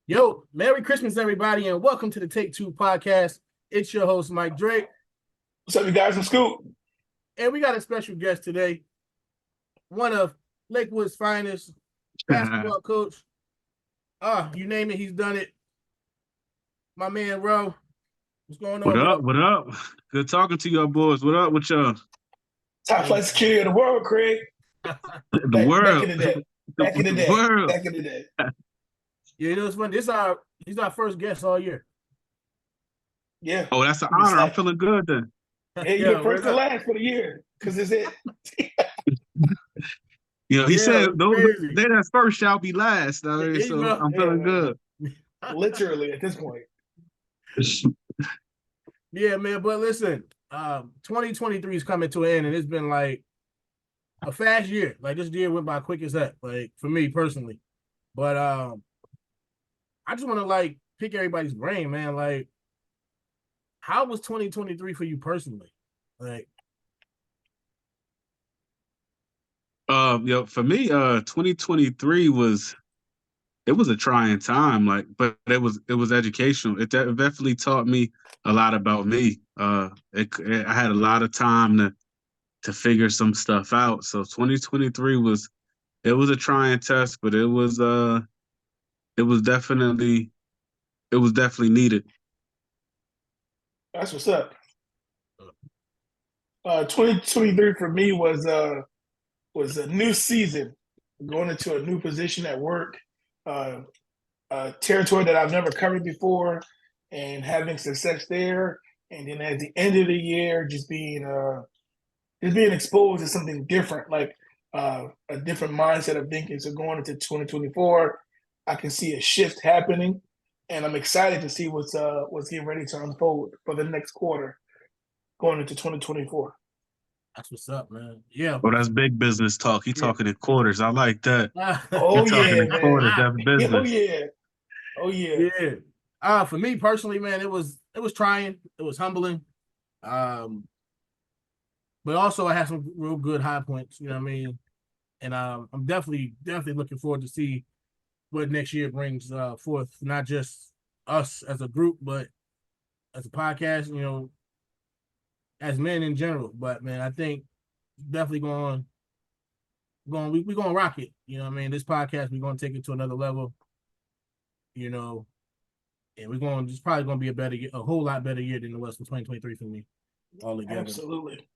Yo, Merry Christmas, everybody, and welcome to the Take Two podcast. It's your host, Mike Drake. What's up, you guys? I'm Scoop. And we got a special guest today, one of Lakewood's finest basketball coach. You name it, he's done it. My man, Ro. What's going on? What up? What up? Good talking to y'all boys. What up with y'all? Top flight security of the world, Craig. The world. Back in the day. Back in the day. World. Back in the day. Yeah, you know, it's funny. He's our first guest all year. Yeah. Oh, that's an honor. I'm feeling good then. Hey, you're first and last for the year, because it's it. You know, he said, they that first shall be last. So I'm feeling good. Literally, at this point. Yeah, man. But listen, 2023 is coming to an end, and it's been like a fast year. Like, this year went by quick as that, like, for me personally. But I just want to, like, pick everybody's brain, man. Like, how was 2023 for you personally? Like, for me, 2023 was a trying time, like, but it was educational. It definitely taught me a lot about me. I had a lot of time to figure some stuff out. So 2023 was a trying test, but it was definitely needed. That's what's up. 2023 for me was a new season, going into a new position at work, a territory that I've never covered before, and having success there. And then at the end of the year, just being exposed to something different, like a different mindset of thinking. So going into 2024, I can see a shift happening, and I'm excited to see what's getting ready to unfold for the next quarter, going into 2024. That's what's up, man. Yeah. Oh, that's big business talk. He talking in quarters. I like that. Oh yeah, man. Quarters, that's business. Oh yeah. Oh yeah. Yeah. For me personally, man, it was trying. It was humbling. But also I had some real good high points. You know what I mean? And I'm definitely looking forward to see what next year brings forth. Not just us as a group, but as a podcast. You know, as men in general. But man, I think definitely we're gonna rock it. You know what I mean? This podcast, we're gonna take it to another level. You know, and it's probably gonna be a whole lot better year than it was for 2023 for me. All together. Absolutely.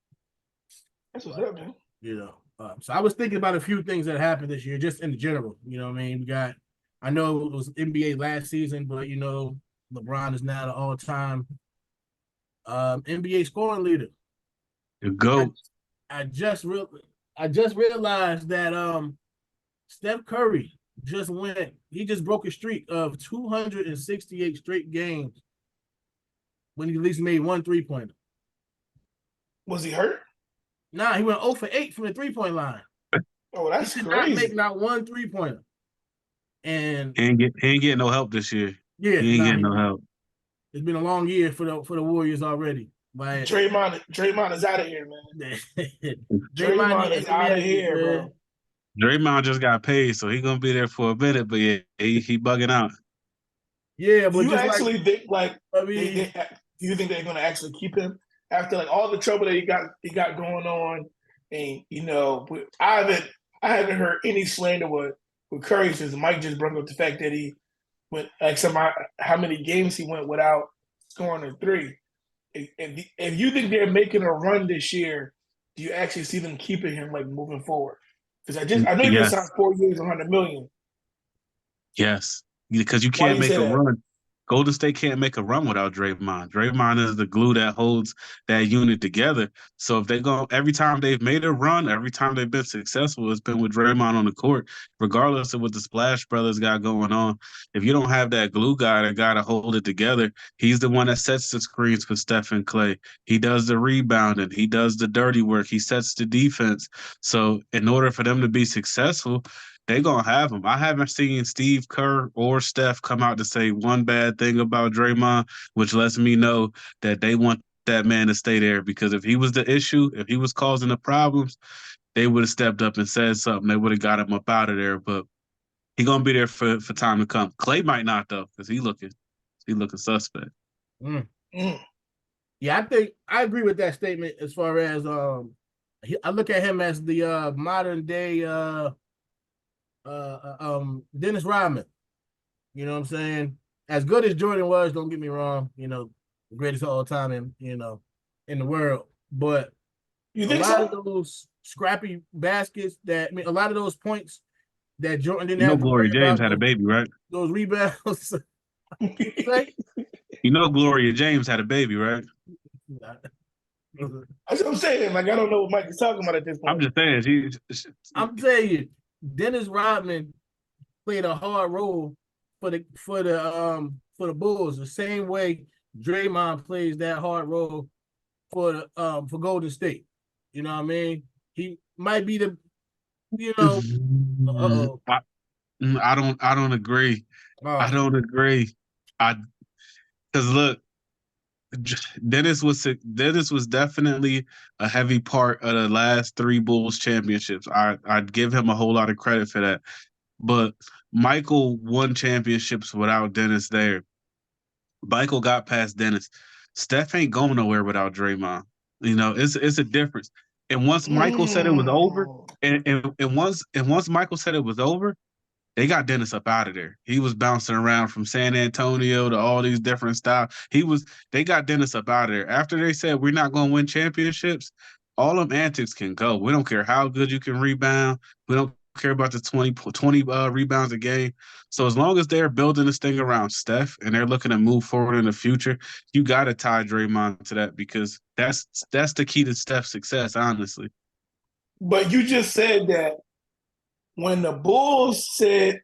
That's what's up, man. You know, so I was thinking about a few things that happened this year, just in general. You know what I mean? I know it was NBA last season, but you know, LeBron is now the all-time NBA scoring leader. The GOAT. I just realized that Steph Curry he just broke a streak of 268 straight games when he at least made one 3-pointer. Was he hurt? Nah, he went 0 for 8 from the 3-point line. Oh, that's he did crazy. Not make not one 3-pointer. And he ain't getting no help this year. Yeah, he ain't getting no help. It's been a long year for the Warriors already. But Draymond is out of here, man. Draymond is out of here, bro. Draymond just got paid, so he's gonna be there for a minute. But yeah, he bugging out. Yeah, but do you actually think do you think they're gonna actually keep him after like all the trouble that he got going on? And you know, I haven't heard any slander with Curry since Mike just brought up the fact that he went how many games he went without scoring a 3. If you think they're making a run this year, do you actually see them keeping him like moving forward? Because I know he signed 4 years, $100 million. Yes, because you can't make a run. Golden State can't make a run without Draymond. Draymond is the glue that holds that unit together. So if every time they've made a run, every time they've been successful, it's been with Draymond on the court, regardless of what the Splash Brothers got going on. If you don't have that glue guy, that guy to hold it together, he's the one that sets the screens for Steph and Clay. He does the rebounding. He does the dirty work. He sets the defense. So in order for them to be successful, they're going to have him. I haven't seen Steve Kerr or Steph come out to say one bad thing about Draymond, which lets me know that they want that man to stay there, because if he was the issue, if he was causing the problems, they would have stepped up and said something. They would have got him up out of there. But he gonna be there for time to come. Clay might not though, because he looking suspect. Mm. Yeah, I think I agree with that statement as far as I look at him as the modern day Dennis Rodman. You know what I'm saying? As good as Jordan was, don't get me wrong, you know, the greatest of all time in the world. But You a think lot so? of those scrappy baskets a lot of those points that Jordan didn't You know, have to worry Gloria James about, had a baby, right? those rebounds. Like, You know, Gloria James had a baby, right? That's what I'm saying. Like, I don't know what Mike is talking about at this point. I'm just saying. I'm telling you, Dennis Rodman played a hard role for the Bulls, the same way Draymond plays that hard role for Golden State. You know what I mean? He might be the, you know, I don't agree. I don't agree. Because look, Dennis was definitely a heavy part of the last 3 Bulls championships. I'd give him a whole lot of credit for that. But Michael won championships without Dennis there. Michael got past Dennis. Steph ain't going nowhere without Draymond. You know, it's a difference. And once Michael said it was over, and once Michael said it was over, they got Dennis up out of there. He was bouncing around from San Antonio to all these different styles. They got Dennis up out of there. After they said we're not going to win championships, all them antics can go. We don't care how good you can rebound. We don't care about the 20 rebounds a game. So as long as they're building this thing around Steph and they're looking to move forward in the future, you got to tie Draymond to that because that's the key to Steph's success, honestly. But you just said that when the Bulls said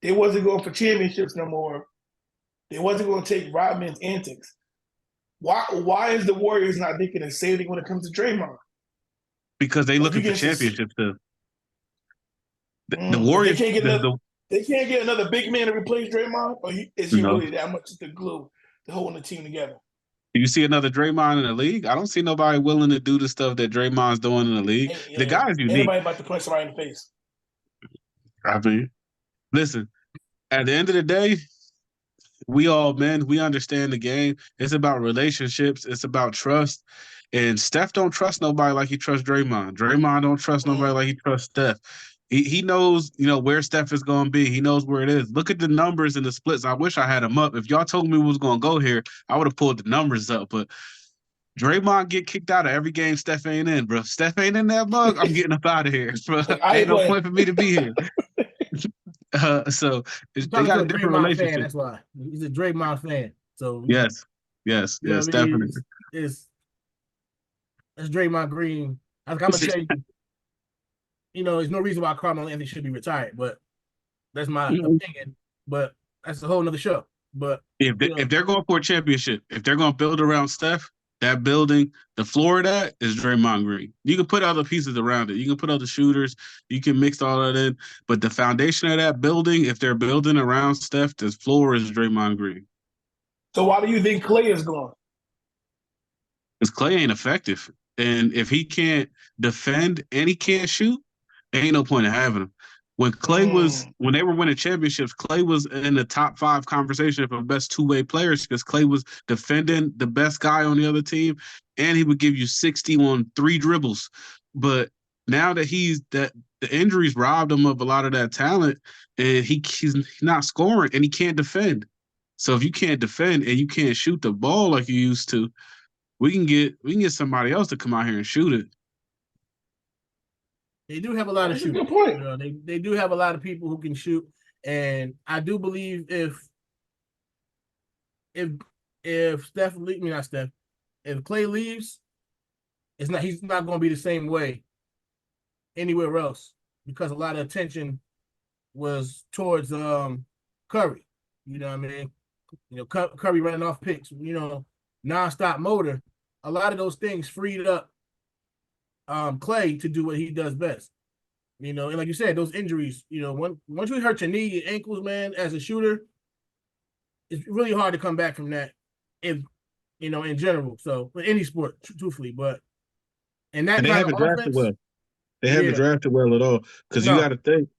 they wasn't going for championships no more, they wasn't going to take Rodman's antics. Why is the Warriors not thinking the same thing when it comes to Draymond? Because they looking for championships too. The Warriors, they can't get another big man to replace Draymond, or is he really that much the glue to holding the team together? Do you see another Draymond in the league? I don't see nobody willing to do the stuff that Draymond's doing in the league. The guy's unique. Anybody about to punch somebody in the face? I mean, listen, at the end of the day, we all men, we understand the game. It's about relationships. It's about trust. And Steph don't trust nobody like he trusts Draymond. Draymond don't trust nobody like he trusts Steph. He knows, where Steph is going to be. He knows where it is. Look at the numbers and the splits. I wish I had them up. If y'all told me we was going to go here, I would have pulled the numbers up. But Draymond get kicked out of every game Steph ain't in, bro. If Steph ain't in that mug, I'm getting up out of here, bro. Ain't no point for me to be here. So they got a different relationship. Fan, that's why he's a Draymond fan. So yes, definitely. It's Draymond Green. I'm gonna tell you. There's no reason why Carmelo Anthony should be retired, but that's my opinion. But that's a whole nother show. But if they're going for a championship, if they're going to build around Steph, that building, the floor of that is Draymond Green. You can put other pieces around it. You can put other shooters. You can mix all that in. But the foundation of that building, if they're building around Steph, the floor is Draymond Green. So why do you think Clay is gone? Because Clay ain't effective. And if he can't defend and he can't shoot, ain't no point in having him. When they were winning championships, Clay was in the top 5 conversation for best two-way players because Clay was defending the best guy on the other team, and he would give you 60 on 3 dribbles. But now that the injuries robbed him of a lot of that talent, and he's not scoring, and he can't defend. So if you can't defend and you can't shoot the ball like you used to, we can get somebody else to come out here and shoot it. They do have a lot of shooters. Good point. They do have a lot of people who can shoot, and I do believe if Clay leaves, he's not going to be the same way anywhere else because a lot of attention was towards Curry. You know what I mean? Curry running off picks. Nonstop motor. A lot of those things freed up Clay to do what he does best. And like you said, those injuries, once you hurt your knee, your ankles, man, as a shooter, it's really hard to come back from that in general. So, in any sport, truthfully, but and they haven't drafted well. They haven't Yeah. drafted well at all. Because you No. got to think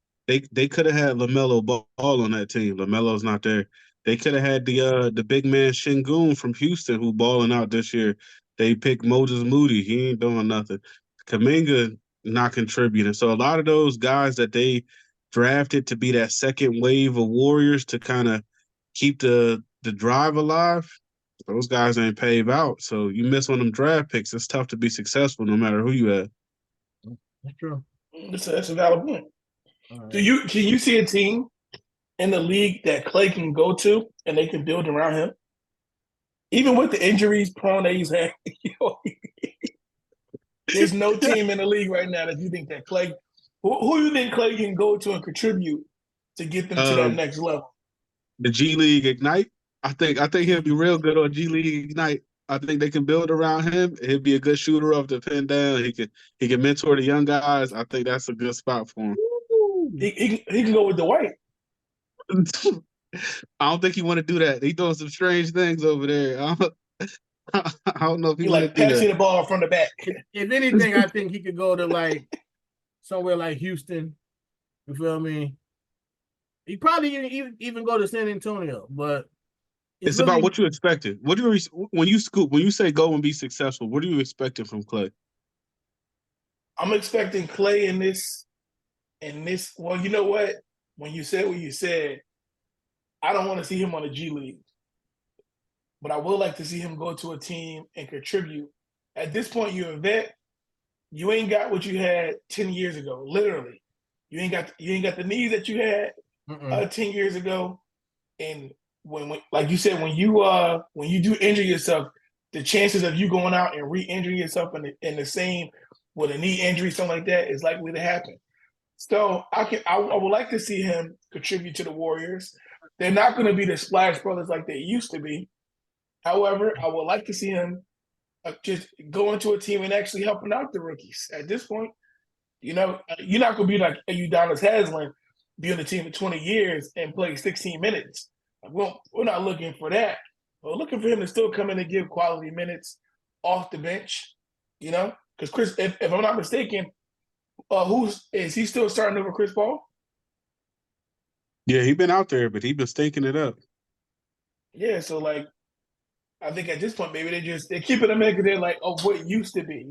they could have had LaMelo Ball on that team. LaMelo's not there. They could have had the big man Şengün from Houston who balling out this year. They picked Moses Moody. He ain't doing nothing. Kaminga not contributing. So a lot of those guys that they drafted to be that second wave of Warriors to kind of keep the drive alive, those guys ain't paved out. So you miss one of them draft picks, it's tough to be successful no matter who you have. That's true. That's a valid point. All Can you see a team in the league that Clay can go to and they can build around him? Even with the injuries prone that he's had, there's no team in the league right now that you think that Clay, who you think Clay can go to and contribute to get them to that next level? The G League Ignite. I think he'll be real good on G League Ignite. I think they can build around him. He'll be a good shooter off the pin down. He can mentor the young guys. I think that's a good spot for him. He can go with Dwight. I don't think he want to do that. He doing some strange things over there. I don't know if he want to do passing that. the ball from the back. If anything, I think he could go to like somewhere like Houston. You feel me? He probably even go to San Antonio, but It's really about what you expected. What do you when you say go and be successful? What are you expecting from Clay? I'm expecting Clay in this. Well, you know what? When you said what you said, I don't want to see him on the G League, but I would like to see him go to a team and contribute. At this point, you're a vet. You ain't got what you had 10 years ago. Literally, you ain't got the knees that you had 10 years ago. And when like you said, when you do injure yourself, the chances of you going out and re-injuring yourself in the same with a knee injury, something like that, is likely to happen. So I would like to see him contribute to the Warriors. They're not going to be the Splash Brothers like they used to be. However, I would like to see him just go into a team and actually helping out the rookies. At this point, you're not going to be like Udonis Haslem, be on the team for 20 years and play 16 minutes. We're not looking for that. We're looking for him to still come in and give quality minutes off the bench, because Chris, if I'm not mistaken, is he still starting over Chris Paul? Yeah, he been out there, but he been staking it up. Yeah, so like, I think at this point maybe they're keeping him in because they're like, oh, what used to be,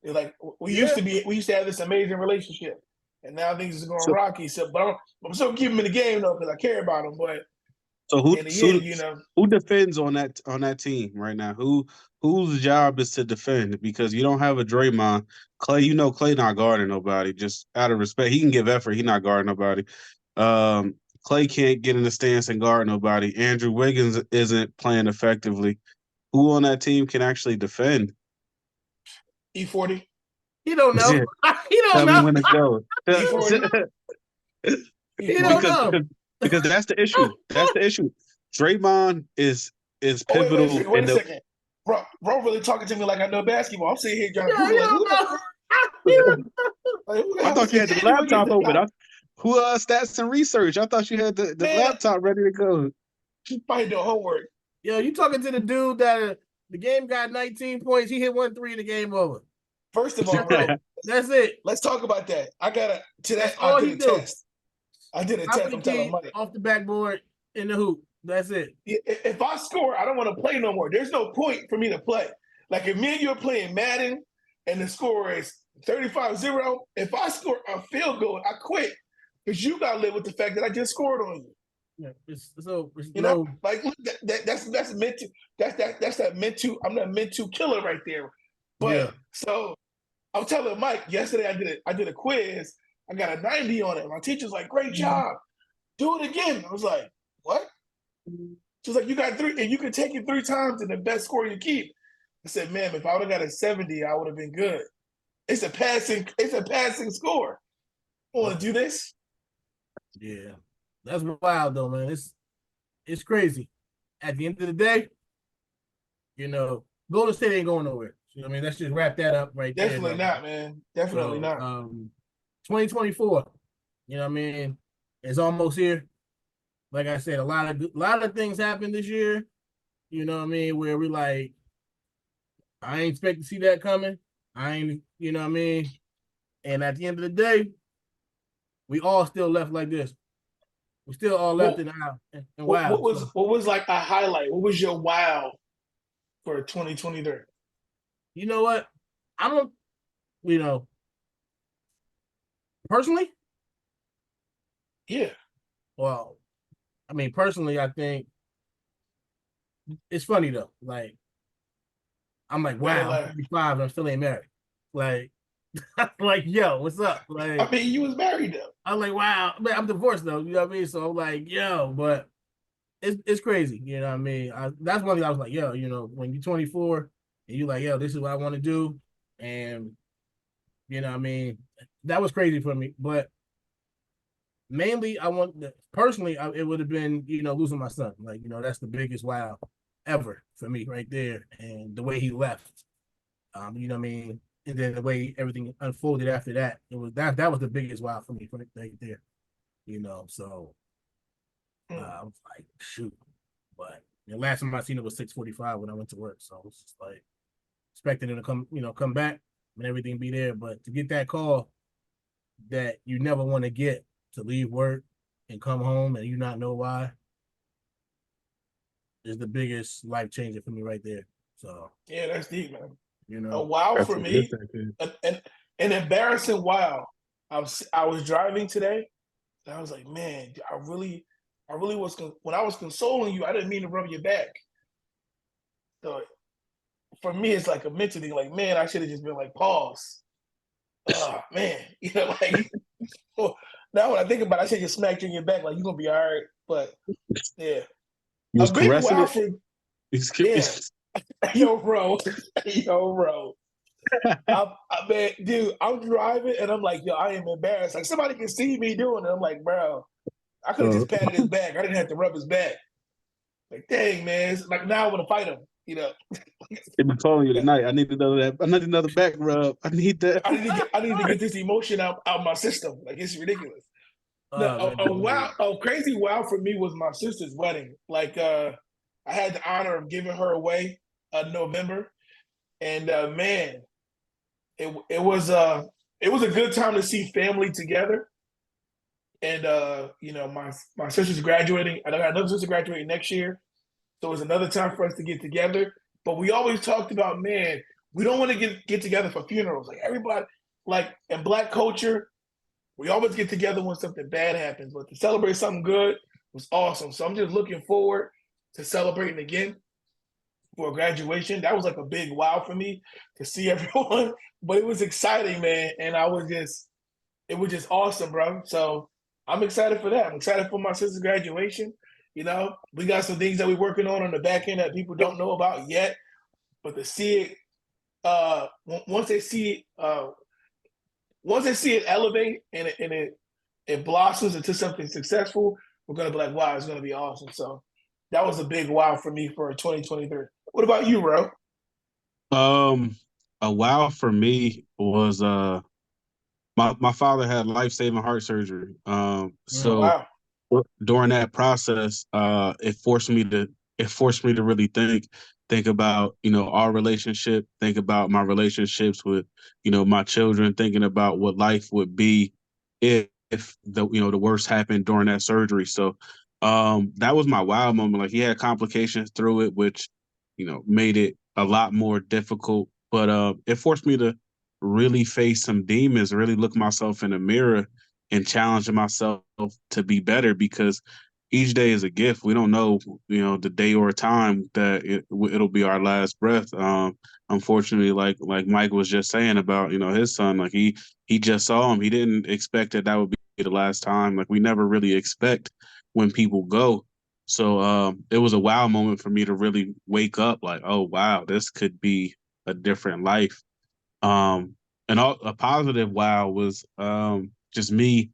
They're like, we used to have this amazing relationship, and now things are going rocky. So, but I'm still keeping him in the game though because I care about him. But so who defends on that team right now? Whose job is to defend? Because you don't have a Draymond. Clay, Clay not guarding nobody. Just out of respect, he can give effort. He not guarding nobody. Clay can't get in the stance and guard nobody. Andrew Wiggins isn't playing effectively. Who on that team can actually defend? E40. He don't know. He don't Tell know. me when to go. He don't know. Because that's the issue. That's the issue. Draymond is pivotal. Wait a second. Bro really talking to me like I know basketball. I'm sitting here trying to I thought you had the laptop open. Who stats and research? I thought you had the laptop ready to go. She probably doing homework. Yo, you talking to the dude that the game got 19 points. He hit 1 3 the game over. First of all, bro, that's it. Let's talk about that. I did a test. I did a test. I'm telling Mike. Off the backboard in the hoop. That's it. If I score, I don't want to play no more. There's no point for me to play. Like if me and you are playing Madden and the score is 35-0, if I score a field goal, I quit. Because you gotta live with the fact that I just scored on you. Yeah, like look, that's mental. That's that mental. I'm that mental killer right there. But so I'm telling Mike yesterday I did a quiz. I got a 90 on it. My teacher's like, "Great job, do it again." I was like, "What?" She's like, "You got 3, and you can take it 3 times, and the best score you keep." I said, "Ma'am, if I would have got a 70, I would have been good. It's a passing score. I want to do this." Yeah, that's wild though, man. It's crazy. At the end of the day, Golden State ain't going nowhere. Let's just wrap that up right there. Definitely not, man. Definitely not. 2024. It's almost here. Like I said, a lot of things happened this year. Where we like, I ain't expect to see that coming. I ain't, And at the end of the day, we all still left like this. We still all left What, in aisle and what, wow. what was like a highlight? What was your wow for 2023? You know what? I don't, you know, personally, Yeah. well, I mean, personally, I think it's funny though. Like, I'm like, Gotta wow, I'm laugh. 35 and I still ain't married. Like, like, yo, what's up? Like, I mean, you was married though. I'm like, wow, man, I'm divorced though. You know what I mean? So I'm like, yo, but it's crazy. You know what I mean? That's one thing I was like, yo, when you're 24 and you're like, yo, this is what I want to do, and you know what I mean, that was crazy for me. But mainly, personally, it would have been losing my son. Like that's the biggest wow ever for me right there, and the way he left. You know what I mean, and then the way everything unfolded after that, that was the biggest wow for me right there. So I was like, shoot. But the last time I seen it was 6:45 when I went to work. So I was just like expecting him to come back and everything be there. But to get that call that you never want to get, to leave work and come home and you not know why, is the biggest life changer for me right there. So Yeah, that's deep, man. you A know, wow That's for a good me, thing. an embarrassing wow. I was driving today, and I was like, man, I really was when I was consoling you, I didn't mean to rub your back. So for me, it's like a mental thing. Like, man, I should have just been like, pause. Oh man, like well, now when I think about it, I should just smack you in your back, like you're gonna be all right. But yeah, You a was big caressing wow it. for He's yeah, yo, bro, yo, bro. Man, dude, I'm driving and I'm like, yo, I am embarrassed. Like somebody can see me doing it. I'm like, bro, I could have just patted his back. I didn't have to rub his back. Like, dang, man. It's like now I want to fight him. They've been calling you tonight. I need another. I need another back rub. I need that. I need to get this emotion out my system. Like it's ridiculous. No, man, a crazy wow for me was my sister's wedding. Like I had the honor of giving her away in November. And man, it was a good time to see family together. And my sister's graduating. I got another sister graduating next year. So it was another time for us to get together. But we always talked about, man, we don't want to get together for funerals. Like everybody, like in Black culture, we always get together when something bad happens. But to celebrate something good was awesome. So I'm just looking forward to celebrating again for graduation. That was like a big wow for me to see everyone. But it was exciting, man. And it was just awesome, bro. So I'm excited for that. I'm excited for my sister's graduation. We got some things that we're working on the back end that people don't know about yet. But to see it, once they see it elevate and it blossoms into something successful, we're gonna be like, wow, it's gonna be awesome. So that was a big wow for me for 2023. What about you, bro? A wow for me was my father had life-saving heart surgery. Oh, So wow. during that process, it forced me to really think about, our relationship, think about my relationships with, my children, thinking about what life would be if the worst happened during that surgery. So that was my wow moment. Like he had complications through it, which, made it a lot more difficult. But it forced me to really face some demons, really look myself in the mirror and challenge myself to be better, because each day is a gift. We don't know, the day or time that it'll be our last breath. Unfortunately, like Mike was just saying about, his son, like he just saw him. He didn't expect that would be the last time. Like we never really expect when people go. So it was a wow moment for me to really wake up like, oh wow, this could be a different life. Um, a positive wow was just me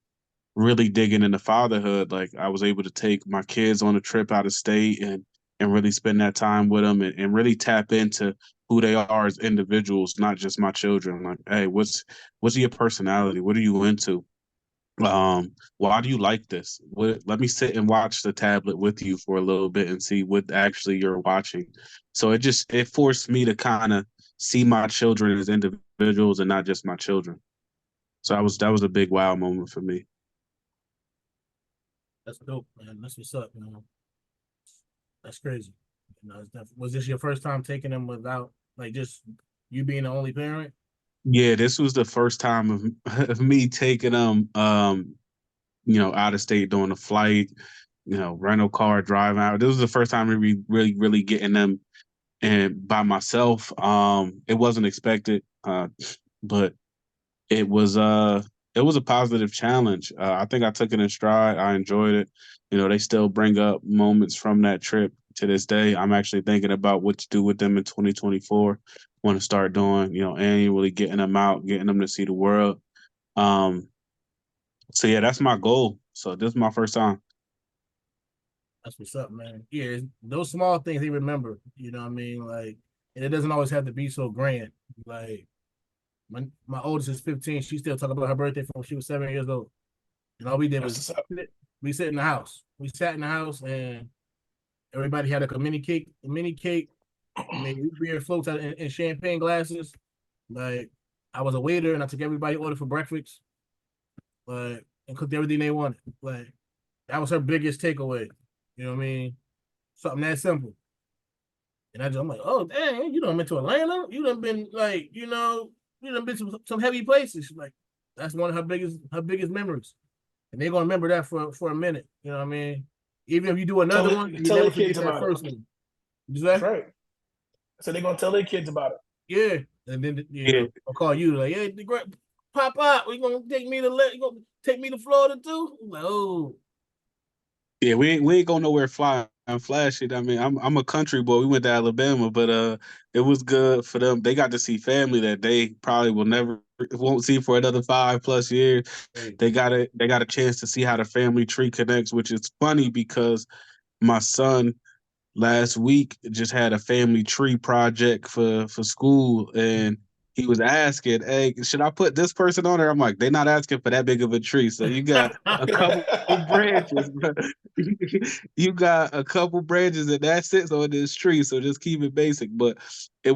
really digging into fatherhood. Like I was able to take my kids on a trip out of state and really spend that time with them and really tap into who they are as individuals, not just my children. Like, hey, what's your personality? What are you into? Why do you like this? Let me sit and watch the tablet with you for a little bit and see what actually you're watching. So it forced me to kind of see my children as individuals and not just my children. So that was a big wow moment for me. That's dope, man. That's what's up, man. That's crazy. You know, was this your first time taking them without, like, just you being the only parent? Yeah, this was the first time of me taking them, out of state doing a flight, rental car driving out. This was the first time really getting them and by myself. It wasn't expected, but it was a positive challenge. I think I took it in stride. I enjoyed it. They still bring up moments from that trip to this day. I'm actually thinking about what to do with them in 2024. Want to start doing, annually, getting them out, getting them to see the world. So yeah, that's my goal. So this is my first time. That's what's up, man. Yeah, those small things they remember. You know what I mean? Like, and it doesn't always have to be so grand. Like, when my oldest is 15, she still talk about her birthday from when she was 7 years old. And all we did was we sit in the house. We sat in the house and everybody had like a mini cake. Made beer floats out in champagne glasses. Like, I was a waiter and I took everybody order for breakfast. And cooked everything they wanted. Like, that was her biggest takeaway. You know what I mean? Something that simple. And I'm like, oh dang, you done been to Atlanta? You done been like, you done been to some heavy places. Like, that's one of her biggest memories. And they're gonna remember that for a minute. You know what I mean? Even if you do another one, you never forget that first one. That's right. So they're gonna tell their kids about it. Yeah. And then I'll call you like, hey, pop up, you gonna take me to Florida too? I'm like, oh. Yeah, we ain't going nowhere flying and flashing. I mean, I'm a country boy. We went to Alabama, but it was good for them. They got to see family that they probably won't see for another 5+ years. Hey. They got a chance to see how the family tree connects, which is funny because my son last week just had a family tree project for school, and he was asking, hey, should I put this person on there? I'm like, they're not asking for that big of a tree. So you got a couple branches. You got a couple branches and that sits on this tree. So just keep it basic. But it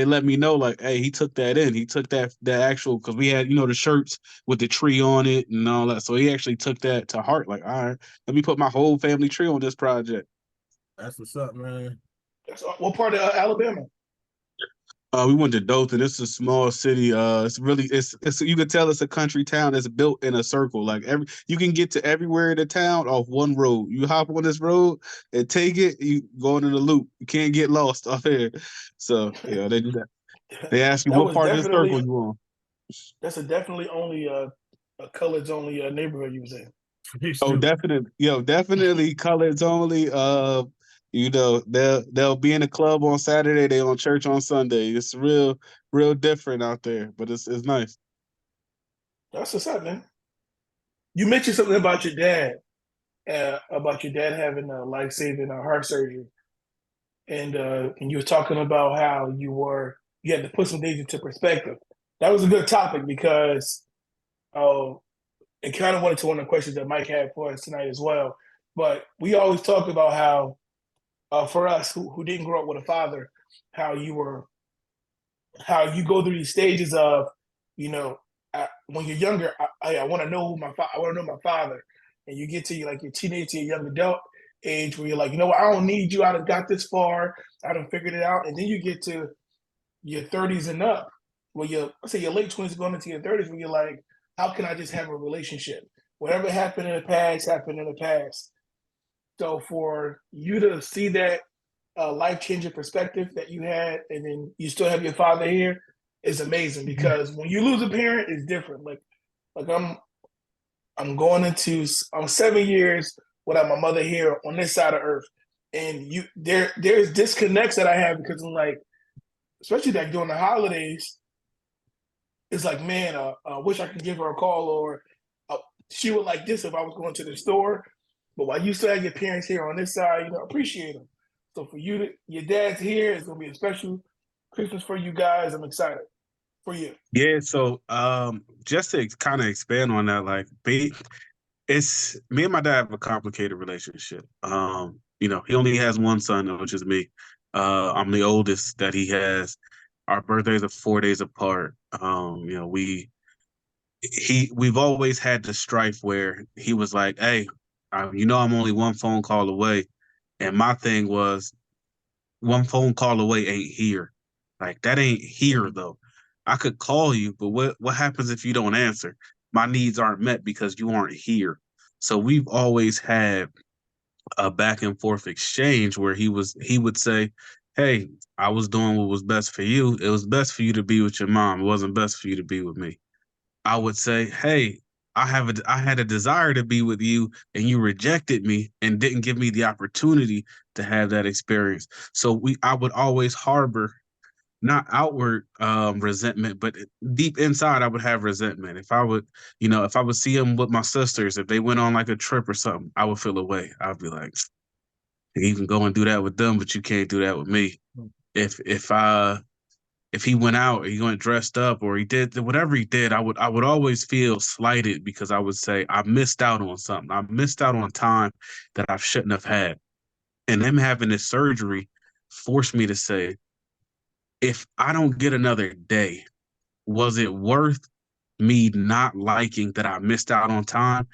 let me know, like, hey, he took that in. He took that actual, because we had, the shirts with the tree on it and all that. So he actually took that to heart. Like, all right, let me put my whole family tree on this project. That's what's up, man. What part of Alabama? We went to Dothan. It's a small city. It's you can tell it's a country town that's built in a circle. Like you can get to everywhere in the town off one road. You hop on this road and take it, you going in the loop. You can't get lost off here. So they do that. They ask you what part of the circle you on. That's definitely only a coloreds only neighborhood you was in. Oh, definitely. Definitely coloreds only. They'll be in the club on Saturday, they on church on Sunday. It's real different out there, but it's nice. That's what's up, man. You mentioned something about your dad having a life-saving heart surgery, and you were talking about how you had to put some things into perspective. That was a good topic because it kind of went to one of the questions that Mike had for us tonight as well. But we always talk about how, for us who didn't grow up with a father, how you go through these stages of, when you're younger, I want to know my father, and you get to your teenage to your young adult age where you're like, I don't need you. I done got this far. I done figured it out, and then you get to your 30s and up, where let's say your late 20s going into your 30s, where you're like, how can I just have a relationship? Whatever happened in the past happened in the past. So for you to see that life-changing perspective that you had, and then you still have your father here, is amazing. Because when you lose a parent, it's different. Like I'm 7 years without my mother here on this side of earth, and there's disconnects that I have because I'm like, especially like during the holidays, it's like, man, I wish I could give her a call, or she would like this if I was going to the store. But while you still have your parents here on this side, appreciate them. So for you, your dad's here. It's gonna be a special Christmas for you guys. I'm excited for you. Yeah. So just to kind of expand on that, like, it's me and my dad have a complicated relationship. He only has one son, which is me. I'm the oldest that he has. Our birthdays are 4 days apart. we've always had the strife where he was like, "Hey, I'm only one phone call away," and my thing was, one phone call away ain't here. Like that ain't here though. I could call you, but what happens if you don't answer? My needs aren't met because you aren't here. So we've always had a back and forth exchange where he would say, "Hey, I was doing what was best for you. It was best for you to be with your mom. It wasn't best for you to be with me." I would say, "Hey, I had a desire to be with you and you rejected me and didn't give me the opportunity to have that experience." So I would always harbor not outward resentment, but deep inside I would have resentment. If I would, if I would see him with my sisters, if they went on like a trip or something, I would feel away. I'd be like, "You can go and do that with them, but you can't do that with me." If he went out or he went dressed up or he did whatever he did, I would always feel slighted because I would say I missed out on something. I missed out on time that I shouldn't have had. And him having this surgery forced me to say, if I don't get another day, was it worth me not liking that I missed out on time?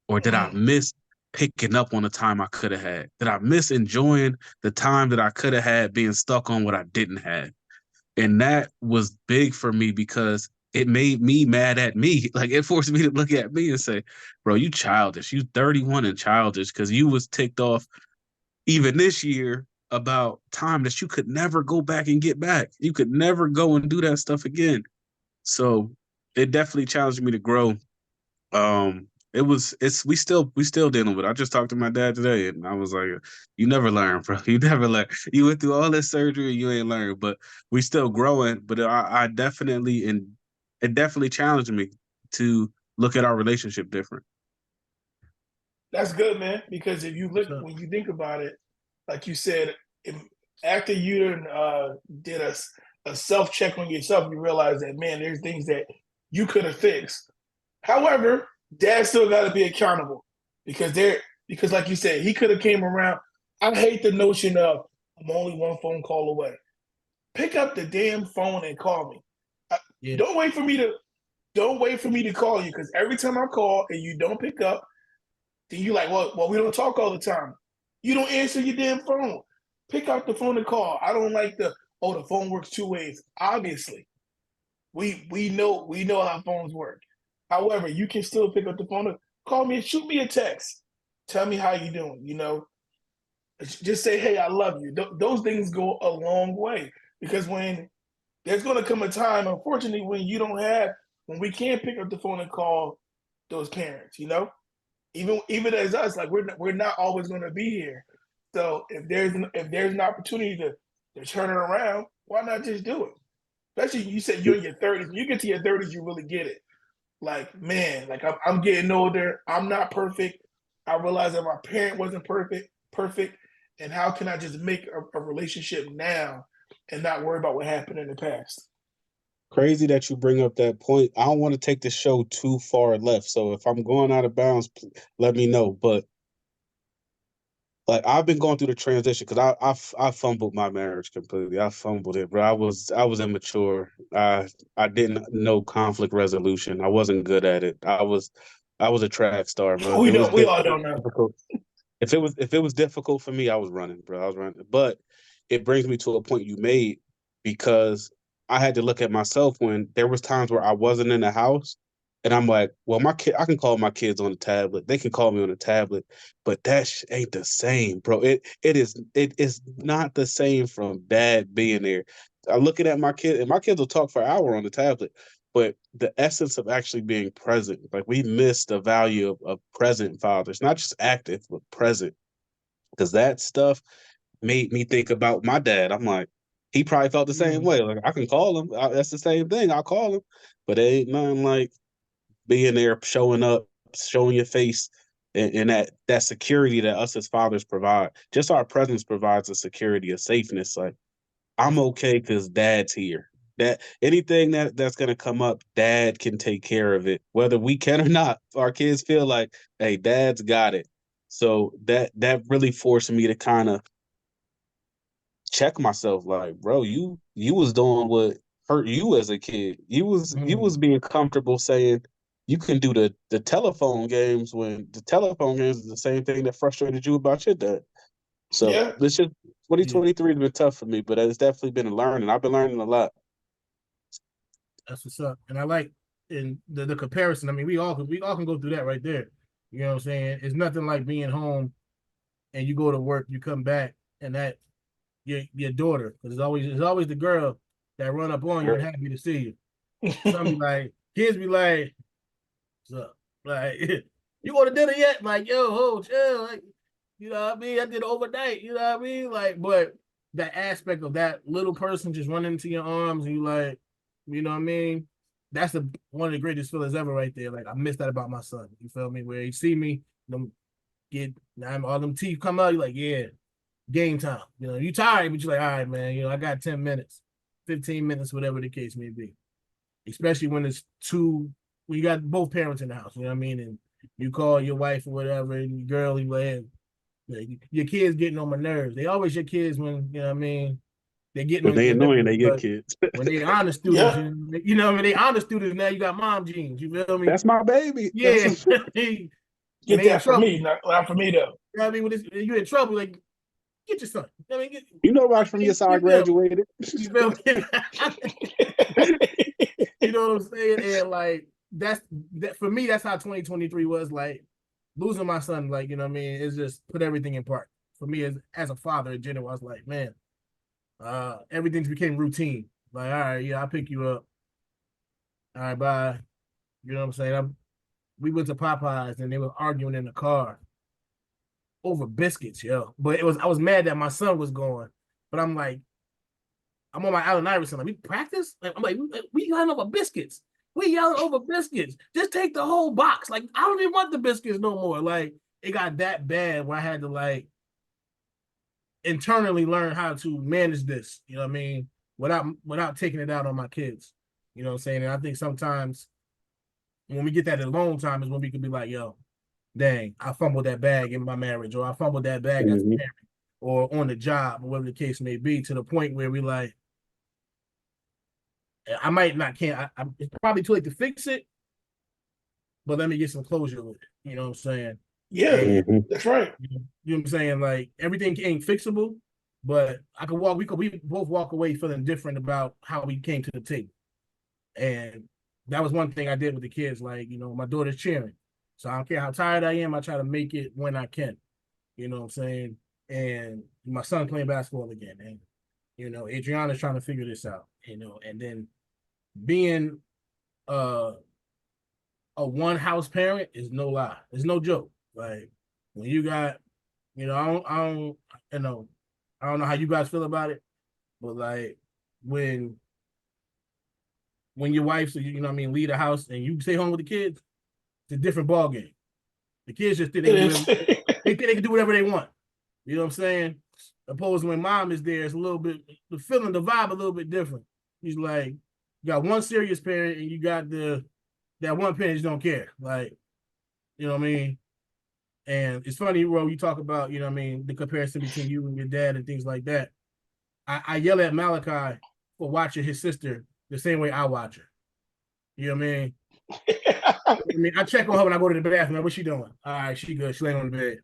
Or did I miss picking up on the time I could have had? Did I miss enjoying the time that I could have had being stuck on what I didn't have? And that was big for me because it made me mad at me. Like it forced me to look at me and say, "Bro, you childish. You 31 and childish because you was ticked off even this year about time that you could never go back and get back. You could never go and do that stuff again." So it definitely challenged me to grow. We still dealing with it. I just talked to my dad today and I was like, "You never learn, bro. You never learn. You went through all this surgery, you ain't learned." But we still growing. But I definitely, and it definitely challenged me to look at our relationship different. That's good, man. Because if you look, when you think about it, like you said, after you did a self check on yourself, you realize that, man, there's things that you could have fixed. However, dad still got to be accountable because like you said, he could have came around. I hate the notion of I'm only one phone call away. Pick up the damn phone and call me. Yeah. Don't wait for me to call you, because every time I call and you don't pick up, then you like, well, we don't talk all the time. You don't answer your damn phone. Pick up the phone and call. I don't like the phone works two ways. Obviously, we know how phones work. However, you can still pick up the phone and call me and shoot me a text. Tell me how you doing. Just say, "Hey, I love you." Those things go a long way, because when there's going to come a time, unfortunately, when we can't pick up the phone and call those parents. Even as us, like we're not always going to be here. So if there's an opportunity to turn it around, why not just do it? Especially, you said you're in your 30s. When you get to your 30s, you really get it. Like, man, like I'm getting older. I'm not perfect. I realize that my parent wasn't perfect, and how can I just make a relationship now and not worry about what happened in the past? Crazy that you bring up that point. I don't want to take the show too far left. So if I'm going out of bounds, let me know. But like I've been going through the transition because I fumbled my marriage completely. I fumbled it, bro. I was immature. I didn't know conflict resolution. I wasn't good at it. I was a track star, bro. If We it was know, we all don't know. difficult, if it was difficult for me, I was running, bro. I was running. But it brings me to a point you made, because I had to look at myself when there was times where I wasn't in the house, and I'm like, well, my kid, I can call my kids on the tablet. They can call me on the tablet, but that ain't the same, bro. It is not the same from dad being there. I'm looking at my kid, and my kids will talk for an hour on the tablet, but the essence of actually being present, like we miss the value of present fathers, not just active, but present. Because that stuff made me think about my dad. I'm like, he probably felt the same way. Like I can call him. That's the same thing. I'll call him, but it ain't nothing like being there, showing up, showing your face, and that security that us as fathers provide. Just our presence provides a security, a safeness. Like I'm okay because dad's here. That anything that's gonna come up, dad can take care of it, whether we can or not. Our kids feel like, hey, dad's got it. So that really forced me to kind of check myself. Like, bro, you was doing what hurt you as a kid. You was being comfortable saying you can do the telephone games when the telephone games is the same thing that frustrated you about your dad. So Yeah. it's just 2023 has been tough for me, but it's definitely been a learning. I've been learning a lot. That's what's up. And I like in the comparison. I mean, we all can go through that right there. You know what I'm saying? It's nothing like being home and you go to work, you come back, and that your daughter, because it's always the girl that run up on you and happy to see you. Some be like, kids be like, what's up? Like, you go to dinner yet? Like, yo, ho, chill. Like, you know what I mean? I did overnight, you know what I mean? Like, but that aspect of that little person just running into your arms and you like, you know what I mean? That's one of the greatest feelings ever right there. Like, I miss that about my son. You feel me? Where he see me, them get all them teeth come out, you're like, yeah, game time. You know, you tired, but you're like, all right, man, you know, I got 10 minutes, 15 minutes, whatever the case may be. Especially when you got both parents in the house, you know what I mean? And you call your wife or whatever, and your girl, you like, your kids getting on my nerves. They always your kids when, you know what I mean, they're getting When on they your annoying, nerves. they get kids. When they honor students, Yeah. you know what I mean? They honor students, now you got mom genes, you feel me? That's my baby. Yeah. Get that for me, not for me though. You know what I mean? When you're in trouble, like, get your son. I mean, you know, right from your side, I graduated. You feel me? You know what I'm saying? And like that for me, that's how 2023 was. Like losing my son, like, you know what I mean? It's just put everything in part. For me as a father in general, I was like, man, everything became routine. Like, all right, yeah, I'll pick you up. All right, bye. You know what I'm saying? We went to Popeyes and they were arguing in the car over biscuits, yo. But I was mad that my son was going. But I'm like, I'm on my Allen Iverson. Like, we practice? I'm like, we yelling over biscuits. We yelling over biscuits. Just take the whole box. Like, I don't even want the biscuits no more. Like, it got that bad where I had to like internally learn how to manage this, you know what I mean? Without taking it out on my kids. You know what I'm saying? And I think sometimes when we get that alone time is when we can be like, yo, dang, I fumbled that bag in my marriage, or I fumbled that bag as a parent, or on the job, or whatever the case may be, to the point where we like, I might not can't. It's probably too late to fix it, but let me get some closure with it. You know what I'm saying? Yeah, that's right. You know what I'm saying? Like everything ain't fixable, but we both walk away feeling different about how we came to the table. And that was one thing I did with the kids. Like, you know, my daughter's cheering. So I don't care how tired I am, I try to make it when I can. You know what I'm saying? And my son playing basketball again. And, you know, Adriana's trying to figure this out, you know, and then being a one house parent is no lie. It's no joke. Like when you got, you know, I don't know how you guys feel about it, but like when your wife, so you know what I mean, leave the house and you stay home with the kids, it's a different ball game. The kids just think they can do whatever they want. You know what I'm saying? Opposed to when mom is there, it's a little bit, the feeling, the vibe a little bit different. He's like, you got one serious parent and you got that one parent just don't care. Like, you know what I mean? And it's funny, Ro, you talk about, you know what I mean, the comparison between you and your dad and things like that. I yell at Malachi for watching his sister the same way I watch her. You know what I mean? I check on her when I go to the bathroom. Like, what's she doing? All right, she good. She laying on the bed.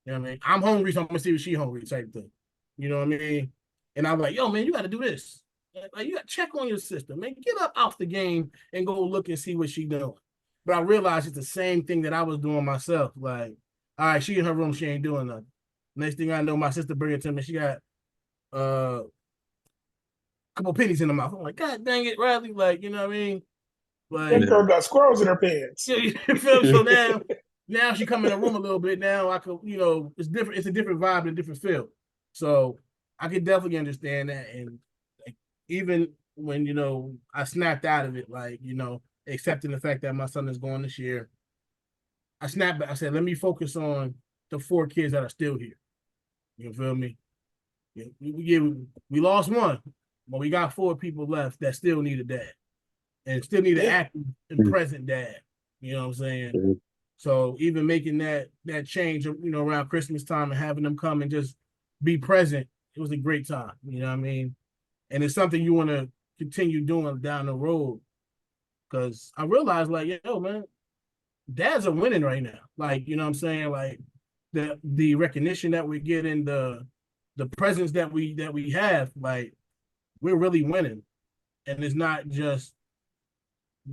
You know what I mean? I'm hungry, so I'm gonna see if she hungry, type thing. You know what I mean? And I'm like, yo, man, you got to do this. Like, you got to check on your sister, man. Get up off the game and go look and see what she doing. But I realized it's the same thing that I was doing myself. Like, all right, she in her room, she ain't doing nothing. Next thing I know, my sister bring it to me. She got a couple pennies in her mouth. I'm like, God dang it, Riley. Like, you know what I mean? Like, that girl got squirrels in her pants. You feel me? So now she come in the room a little bit. Now I could, you know, it's different. It's a different vibe and a different feel. So I could definitely understand that. And like, even when, you know, I snapped out of it, like, you know, accepting the fact that my son is going this year, I snapped back. I said, let me focus on the 4 kids that are still here. You feel me? We lost one, but we got 4 people left that still need a dad and still need an active and present dad. You know what I'm saying? So even making that change, you know, around Christmas time and having them come and just be present, it was a great time. You know what I mean? And it's something you want to continue doing down the road. Because I realized, like, yo, man, dads are winning right now. Like, you know what I'm saying? Like the recognition that we're getting, the presence that we have, like we're really winning. And it's not just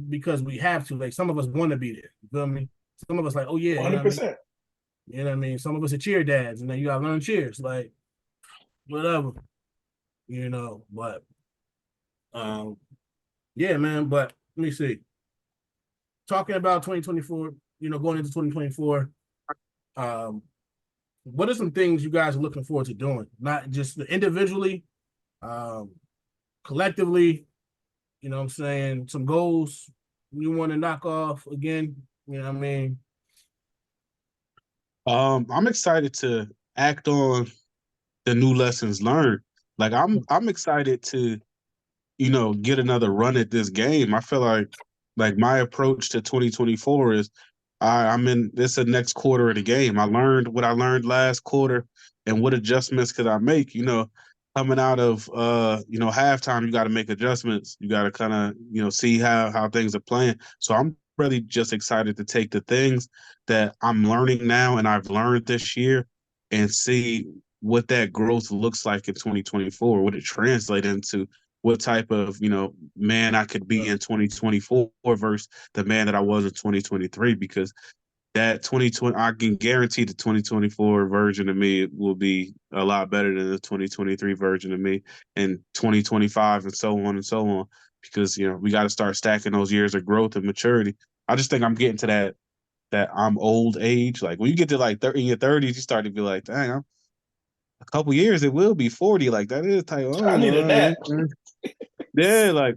because we have to. Like some of us want to be there. You feel me? Some of us like, oh yeah, you know what I mean? 100%. You know what I mean? Some of us are cheer dads, and then you gotta learn cheers, like whatever, you know. But yeah, man. But let me see. Talking about 2024, you know, going into 2024, what are some things you guys are looking forward to doing? Not just individually, um, collectively, you know what I'm saying? Some goals you want to knock off again, you know what I mean? I'm excited to act on the new lessons learned. Like I'm excited to, get another run at this game. I feel like my approach to 2024 is I'm in this the next quarter of the game. I learned what I learned last quarter and what adjustments could I make. Coming out of halftime, you got to make adjustments. You got to kind of, see how things are playing. So I'm really just excited to take the things that I'm learning now and I've learned this year and see what that growth looks like in 2024, what it translates into, what type of, man I could be in 2024 versus the man that I was in 2023, because that 2020, I can guarantee the 2024 version of me will be a lot better than the 2023 version of me, and 2025 and so on and so on, because, we got to start stacking those years of growth and maturity. I just think I'm getting to that I'm old age. Like when you get to like in your 30s, you start to be like, dang, I'm a couple years, it will be 40. Like that is type. Oh, I need a nap. yeah, like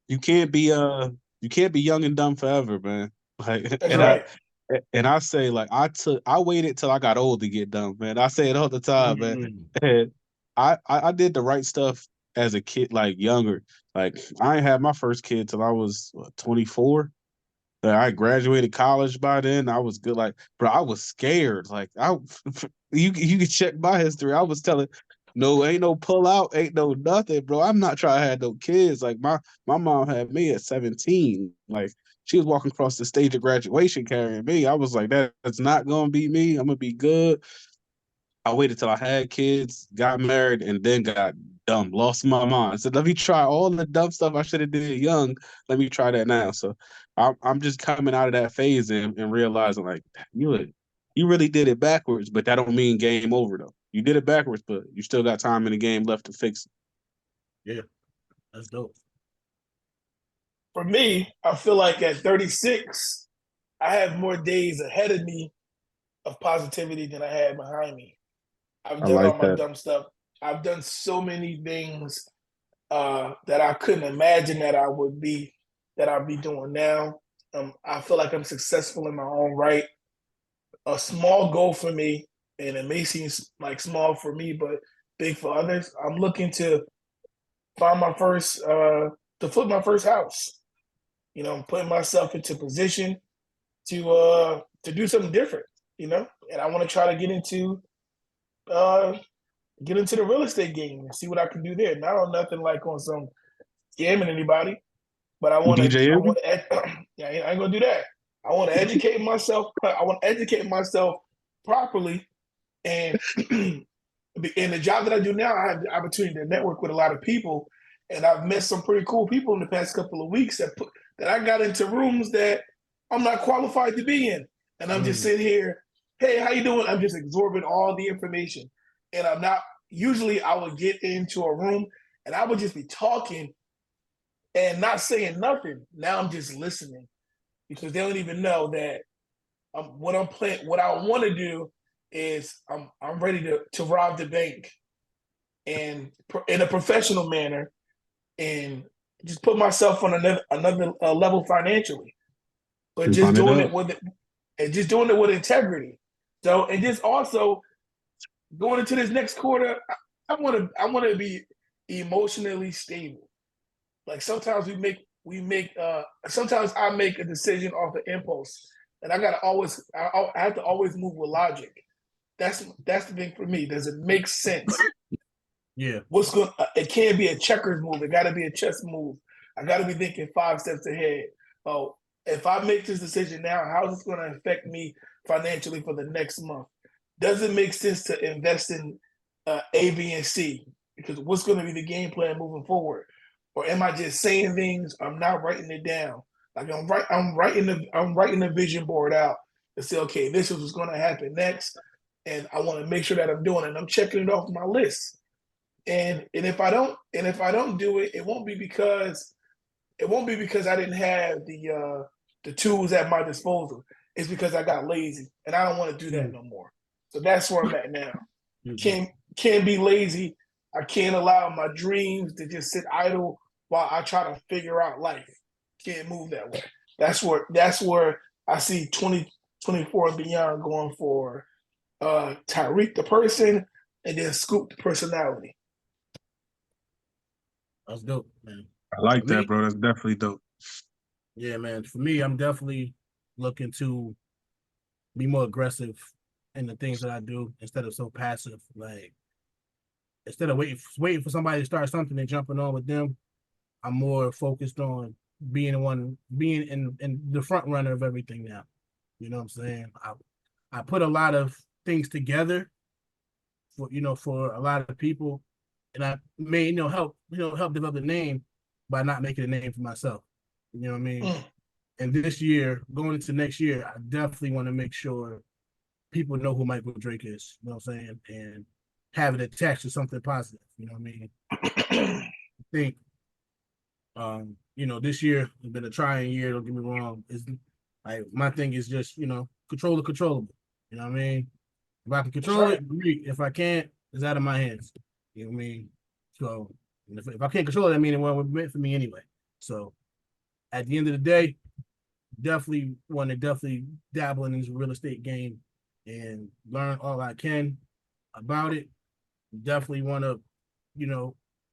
you can't be young and dumb forever, man. Like, That's right. I say, like, I waited till I got old to get dumb, man. I say it all the time, man. And I did the right stuff as a kid, like younger. Like I ain't had my first kid till I was 24. I graduated college by then. I was good. Like, bro, I was scared. Like, you can check my history. I was telling, no, ain't no pull out, ain't no nothing, bro. I'm not trying to have no kids. Like, my mom had me at 17. Like, she was walking across the stage of graduation carrying me. I was like, that's not gonna be me. I'm gonna be good. I waited till I had kids, got married, and then got dumb, lost my mind. I said, let me try all the dumb stuff I should have did young. Let me try that now. So I'm just coming out of that phase and realizing, like, you really did it backwards, but that don't mean game over, though. You did it backwards, but you still got time in the game left to fix it. Yeah, that's dope. For me, I feel like at 36, I have more days ahead of me of positivity than I had behind me. I've I done all like my that. dumb stuff. I've done so many things that I couldn't imagine that I'd be doing now. I feel like I'm successful in my own right. A small goal for me, and it may seem like small for me, but big for others. I'm looking to find to flip my first house. I'm putting myself into position to do something different. And I want to try to uh, get into the real estate game and see what I can do there. Not on nothing like on some scamming anybody, but I want to. DJ I Envy? want to. Yeah, I ain't gonna do that. I want to educate myself. I want to educate myself properly, and in the job that I do now, I have the opportunity to network with a lot of people, and I've met some pretty cool people in the past couple of weeks that I got into rooms that I'm not qualified to be in, and I'm just sitting here. Hey, how you doing? I'm just absorbing all the information, and I'm not. Usually, I would get into a room and I would just be talking and not saying nothing. Now I'm just listening because they don't even know that what I'm playing. What I want to do is I'm ready to rob the bank and in a professional manner and just put myself on another level financially, but just Run it doing up. it with and just doing it with integrity. So and just also going into this next quarter, I want to be emotionally stable. Like sometimes sometimes I make a decision off of impulse, and I have to always move with logic. That's the thing for me. Does it make sense? Yeah. It can't be a checkers move. It got to be a chess move. I got to be thinking 5 steps ahead. Oh, if I make this decision now, how is this going to affect me financially for the next month? Does it make sense to invest in A, B, and C? Because what's going to be the game plan moving forward? Or am I just saying things? I'm not writing it down. Like I'm writing the vision board out to say, okay, this is what's going to happen next, and I want to make sure that I'm doing it. And I'm checking it off my list. And if I don't do it, it won't be because I didn't have the tools at my disposal. It's because I got lazy, and I don't want to do that no more. So that's where I'm at now. Can't be lazy. I can't allow my dreams to just sit idle while I try to figure out life. Can't move that way. That's where I see 2024 and beyond going for Tyreek the person and then Scoop the personality. That's dope, man. I like that, bro. That's definitely dope. Yeah, man. For me, I'm definitely looking to be more aggressive in the things that I do instead of so passive. Like, instead of waiting for somebody to start something and jumping on with them, I'm more focused on being in the front runner of everything now. You know what I'm saying? I put a lot of things together for a lot of people, and I may help develop the name by not making a name for myself. You know what I mean? And this year, going into next year, I definitely want to make sure people know who Michael Drake is. You know what I'm saying? And have it attached to something positive. You know what I mean? I think, this year has been a trying year. Don't get me wrong. My thing is just control the controllable. You know what I mean? If I can control it, great. If I can't, it's out of my hands. You know what I mean? So if I can't control it, I mean it wasn't meant for me anyway. So at the end of the day, definitely want to dabble in this real estate game and learn all I can about it. Definitely want to,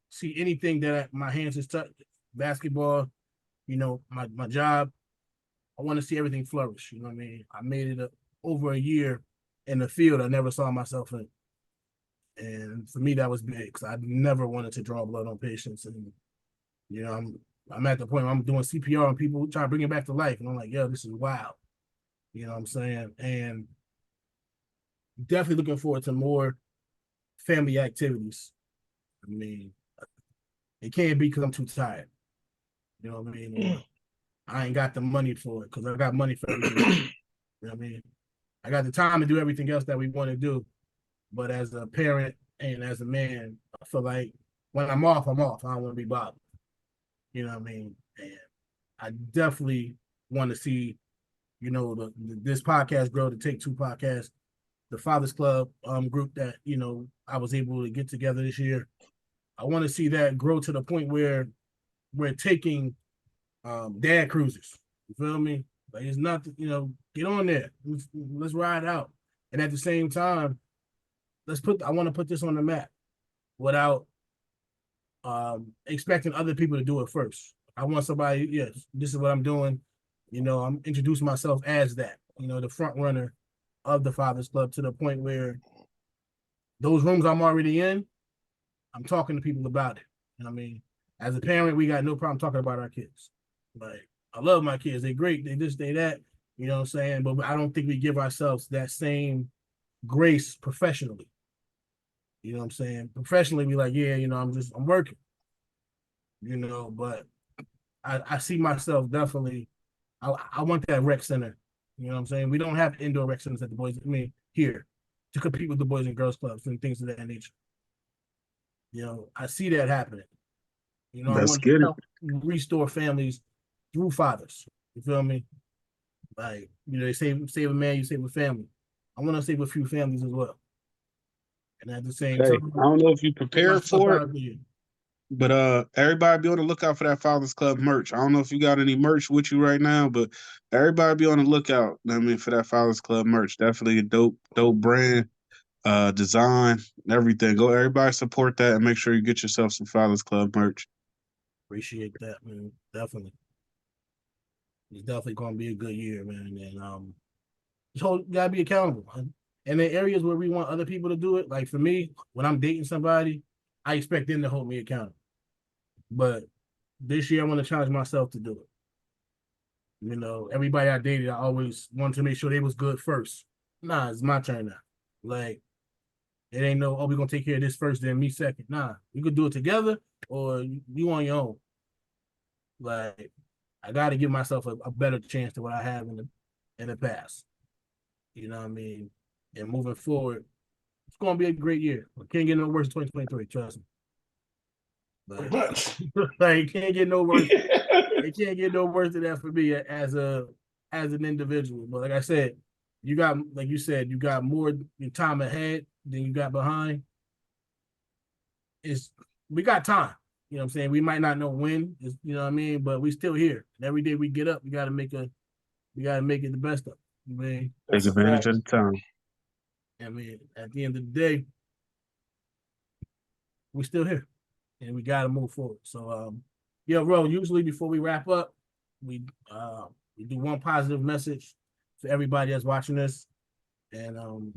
see anything that my hands has touched, basketball, my job. I want to see everything flourish. You know what I mean? I made it over a year in the field I never saw myself in. And for me, that was big because I never wanted to draw blood on patients. And, I'm at the point where I'm doing CPR on people trying to bring it back to life. And I'm like, yo, this is wild. You know what I'm saying? And definitely looking forward to more family activities. I mean, it can't be because I'm too tired. You know what I mean? I ain't got the money for it because I got money for everything. You know what I mean? I got the time to do everything else that we want to do. But as a parent and as a man, I feel like when I'm off, I'm off. I don't want to be bothered. You know what I mean? And I definitely want to see, this podcast grow to Take Two podcast, the Fathers Club group that, I was able to get together this year. I want to see that grow to the point where we're taking dad cruises. You feel me? Like, it's not, get on there. Let's ride out. And at the same time, I want to put this on the map without expecting other people to do it first. I want somebody, yes, this is what I'm doing. I'm introducing myself as that, the front runner of the Fathers Club to the point where those rooms I'm already in, I'm talking to people about it. You know what I mean? As a parent, we got no problem talking about our kids. Like, I love my kids. They're great. They this, they that. You know what I'm saying? But I don't think we give ourselves that same grace professionally. You know what I'm saying? Professionally, we like, yeah, I'm working. But I see myself definitely. I want that rec center. You know what I'm saying? We don't have indoor rec centers at the here to compete with the Boys and Girls Clubs and things of that nature. I see that happening. I want to help restore families through fathers. You feel me? Like, they save a man, you save a family. I want to save a few families as well. And at the same time, I don't know if you prepared for it, but everybody be on the lookout for that Fathers Club merch. I don't know if you got any merch with you right now, but everybody be on the lookout. For that Fathers Club merch. Definitely a dope brand, design, everything. Go, everybody support that and make sure you get yourself some Fathers Club merch. Appreciate that, man. Definitely. It's definitely going to be a good year, man. And you gotta be accountable. And the areas where we want other people to do it, like for me, when I'm dating somebody, I expect them to hold me accountable. But this year, I want to challenge myself to do it. You know, everybody I dated, I always wanted to make sure they was good first. Nah, it's my turn now. Like, it ain't no, oh, we're gonna take care of this first, then me second. Nah, we could do it together or you on your own. Like, I gotta give myself a better chance than what I have in the past. You know what I mean? And moving forward, it's gonna be a great year. It can't get no worse than 2023, trust me. Pretty But much. like, it can't get no worse. It can't get no worse than that for me as an individual. But like I said, you got, like you said, you got more time ahead than you got behind. We got time. You know what I'm saying? We might not know when, you know what I mean, but we still here. And every day we get up, we gotta make it the best of it. I mean, Take advantage of the time. At the end of the day, we still here. And we gotta move forward. So yeah, Ro, usually before we wrap up, we do one positive message for everybody that's watching this. And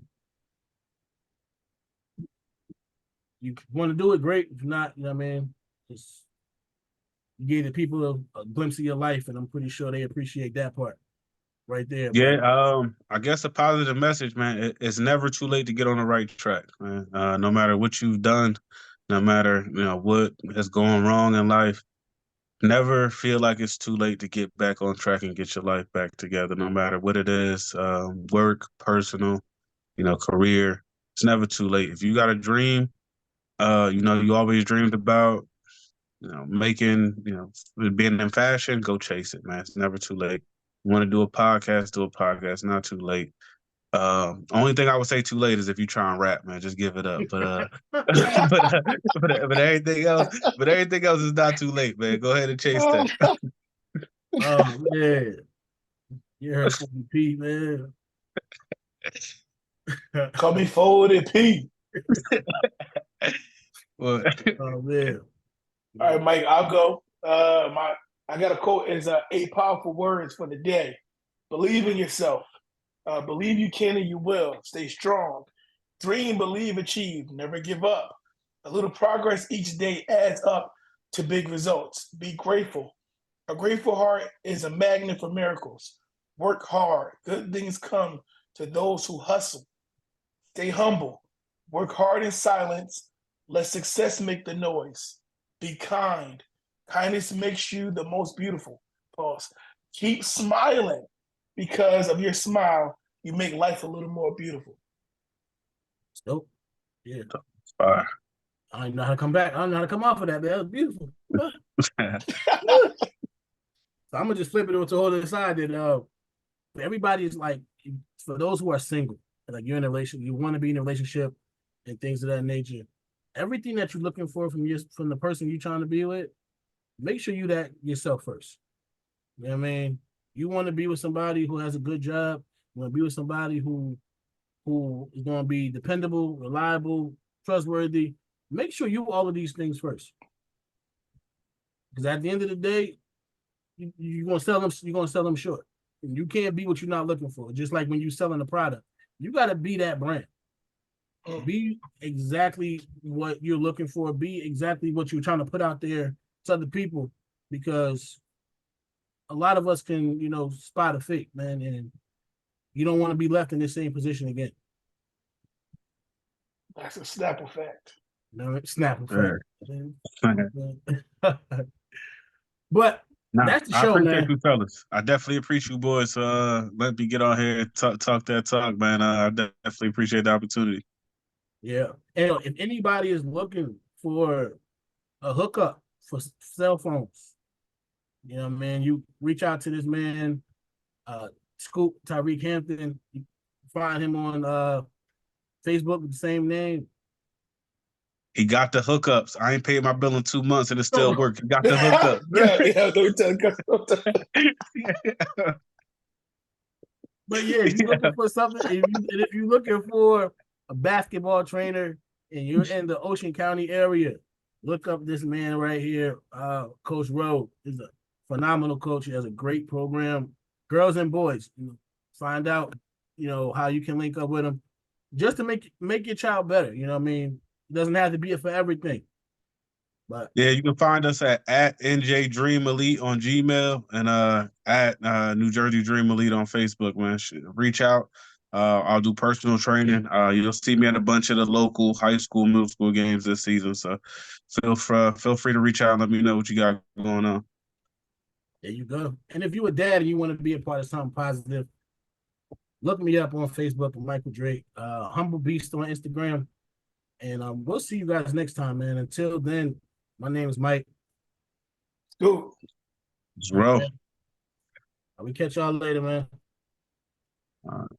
you want to do it, great. If not, you know what I mean, just give the people a glimpse of your life, and I'm pretty sure they appreciate that part right there. Yeah, I guess a positive message, man. It's never too late to get on the right track, man. No matter what you've done, no matter what is going wrong in life, never feel like it's too late to get back on track and get your life back together. No matter what it is, work, personal, career. It's never too late. If you got a dream, you always dreamed about, making, being in fashion, go chase it, man. It's never too late. You want to do a podcast, do a podcast. Not too late. Only thing I would say too late is if you try and rap, man, just give it up. But but everything else is not too late, man. Go ahead and chase that. Oh man, you heard from Pete, man. Call me Forward and Pete. Well, oh man. All right, Mike, I'll go. I got a quote. It's 8 powerful words for the day. Believe in yourself. Believe you can and you will. Stay strong. Dream, believe, achieve. Never give up. A little progress each day adds up to big results. Be grateful. A grateful heart is a magnet for miracles. Work hard. Good things come to those who hustle. Stay humble. Work hard in silence. Let success make the noise. Be kind. Kindness makes you the most beautiful. Pause. Keep smiling. Because of your smile, you make life a little more beautiful. Dope. Yeah. Fire. I don't know how to come back. I don't know how to come off of that, man. That was beautiful. So I'm gonna just flip it over to the other side. That everybody's like, for those who are single, like you're in a relationship, you want to be in a relationship, and things of that nature. Everything that you're looking for from the person you're trying to be with, make sure you that yourself first. You know what I mean? You want to be with somebody who has a good job. You want to be with somebody who is going to be dependable, reliable, trustworthy. Make sure you all of these things first. Because at the end of the day, you're gonna sell them short. And you can't be what you're not looking for. Just like when you're selling a product, you got to be that brand. Be exactly what you're looking for. Be exactly what you're trying to put out there to other people, because a lot of us can, spot a fake, man, and you don't want to be left in the same position again. That's a Snapple fact. No, Snapple fact. But that's the show, I appreciate man. you fellas. I definitely appreciate you boys. Let me get on here and talk that talk, man. I definitely appreciate the opportunity. Yeah. And if anybody is looking for a hookup for cell phones, man, you reach out to this man, Scoop Tyreek Hampton. You find him on Facebook with the same name. He got the hookups. I ain't paid my bill in 2 months and it still worked. He got the hookups. But yeah, if you're looking for something, if you're looking for a basketball trainer and you're in the Ocean County area, look up this man right here. Coach Rowe is a phenomenal coach. He has a great program, girls and boys. Find out, how you can link up with him, just to make your child better. You know what I mean? It doesn't have to be for everything. But Yeah, you can find us at NJ Dream Elite on Gmail and at New Jersey Dream Elite on Facebook, man. Reach out. I'll do personal training. You'll see me at a bunch of the local high school, middle school games this season. So feel free to reach out and let me know what you got going on. there you go. And if you're a dad and you want to be a part of something positive, look me up on Facebook with Michael Drake, Humble Beast on Instagram. And we'll see you guys next time, man. Until then, my name is Mike. Cool. It's rough. We catch y'all later, man.